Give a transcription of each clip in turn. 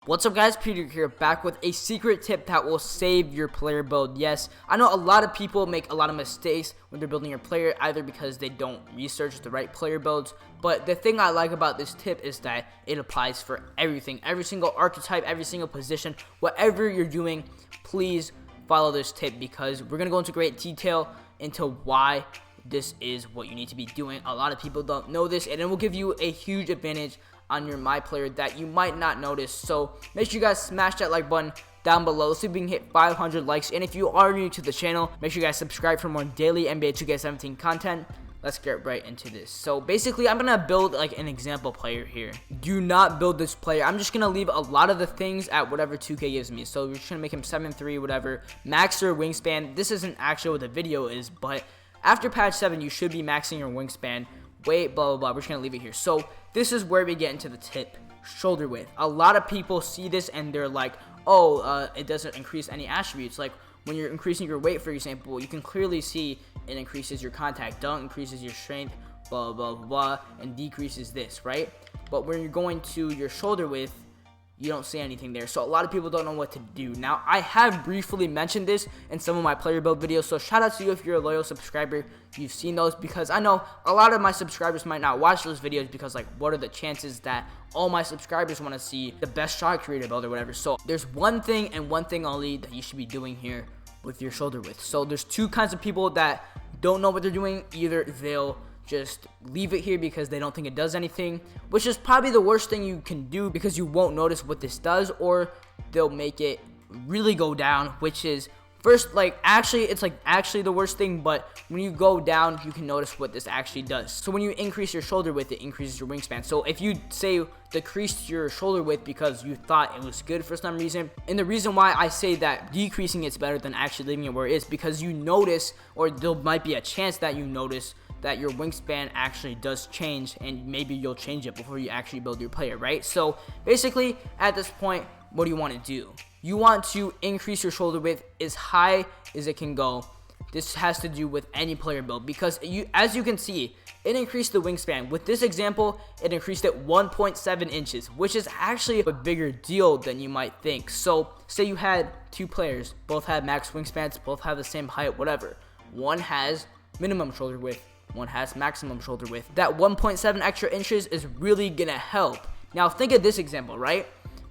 What's up guys, Peter here, back with a secret tip that will save your player build. Yes, I know a lot of people make a lot of mistakes when they're building your player, either because they don't research the right player builds, but the thing I like about this tip is that it applies for everything, every single archetype, every single position, whatever you're doing. Please follow this tip because we're going to go into great detail into why this is what you need to be doing. A lot of people don't know this, and it will give you a huge advantage on your my player that you might not notice. So make sure you guys smash that like button down below. Let's see if we can hit 500 likes. And if you are new to the channel, make sure you guys subscribe for more daily NBA 2K17 content. Let's get right into this. So basically, I'm gonna build like an example player here. Do not build this player. I'm just gonna leave a lot of the things at whatever 2K gives me. So we're just gonna make him 7'3", whatever, max your wingspan. This isn't actually what the video is, but after patch 7 you should be maxing your wingspan. Wait, blah blah blah. We're just gonna leave it here. So this is where we get into the tip: shoulder width. A lot of people see this and they're like, oh, it doesn't increase any attributes. Like when you're increasing your weight, for example, you can clearly see it increases your contact dunk, increases your strength, blah blah blah blah, and decreases this, right? But when you're going to your shoulder width, you don't see anything there. So a lot of people don't know what to do. Now, I have briefly mentioned this in some of my player build videos, so shout out to you if you're a loyal subscriber. You've seen those, because I know a lot of my subscribers might not watch those videos because, like, what are the chances that all my subscribers want to see the best shot creator build or whatever? So there's one thing and one thing only that you should be doing here with your shoulder width. So there's two kinds of people that don't know what they're doing. Either they'll just leave it here because they don't think it does anything, which is probably the worst thing you can do because you won't notice what this does, or they'll make it really go down, which is first, like, actually it's like actually the worst thing, but when you go down you can notice what this actually does. So when you increase your shoulder width, it increases your wingspan. So if you say decrease your shoulder width because you thought it was good for some reason, and the reason why I say that decreasing it's better than actually leaving it where it is, because you notice, or there might be a chance that you notice, that your wingspan actually does change, and maybe you'll change it before you actually build your player, right? So basically at this point, what do you want to do? You want to increase your shoulder width as high as it can go. This has to do with any player build because as you can see, it increased the wingspan. With this example, it increased it 1.7 inches, which is actually a bigger deal than you might think. So say you had two players, both had max wingspans, both have the same height, whatever. One has minimum shoulder width, one has maximum shoulder width. That 1.7 extra inches is really gonna help. Now think of this example, right?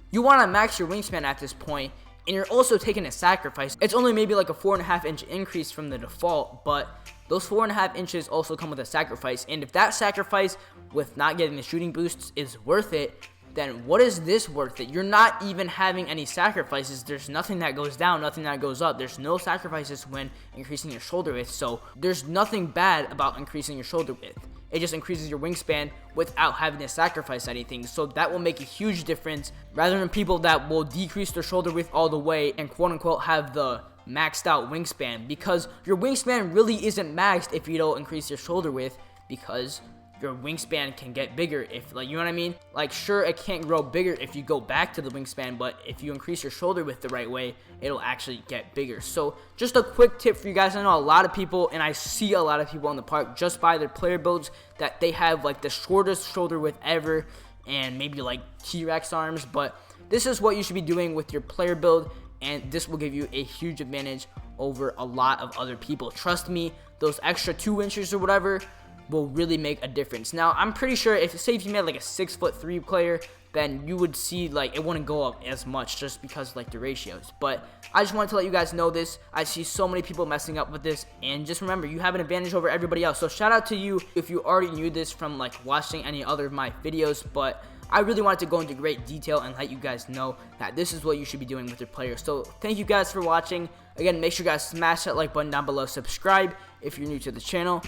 You want to max your wingspan at this point, and you're also taking a sacrifice. It's only maybe like a 4.5 inch increase from the default, but those 4.5 inches also come with a sacrifice. And if that sacrifice with not getting the shooting boosts is worth it, then what is this worth it? You're not even having any sacrifices. There's nothing that goes down, nothing that goes up. There's no sacrifices when increasing your shoulder width. So there's nothing bad about increasing your shoulder width. It just increases your wingspan without having to sacrifice anything. So that will make a huge difference, rather than people that will decrease their shoulder width all the way and quote unquote have the maxed out wingspan, because your wingspan really isn't maxed if you don't increase your shoulder width, because your wingspan can get bigger if, like, you know what I mean? Like, sure, it can't grow bigger if you go back to the wingspan, but if you increase your shoulder width the right way, it'll actually get bigger. So just a quick tip for you guys. I know a lot of people, and I see a lot of people in the park just by their player builds, that they have like the shortest shoulder width ever and maybe like T-Rex arms, but this is what you should be doing with your player build, and this will give you a huge advantage over a lot of other people. Trust me, those extra 2 inches or whatever will really make a difference. Now, I'm pretty sure if you made like a 6'3" player, then you would see like it wouldn't go up as much just because like the ratios. But I just wanted to let you guys know this. I see so many people messing up with this, and just remember, you have an advantage over everybody else. So shout out to you if you already knew this from like watching any other of my videos, but I really wanted to go into great detail and let you guys know that this is what you should be doing with your players. So thank you guys for watching. Again, make sure you guys smash that like button down below, subscribe if you're new to the channel,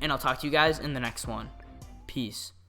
and I'll talk to you guys in the next one. Peace.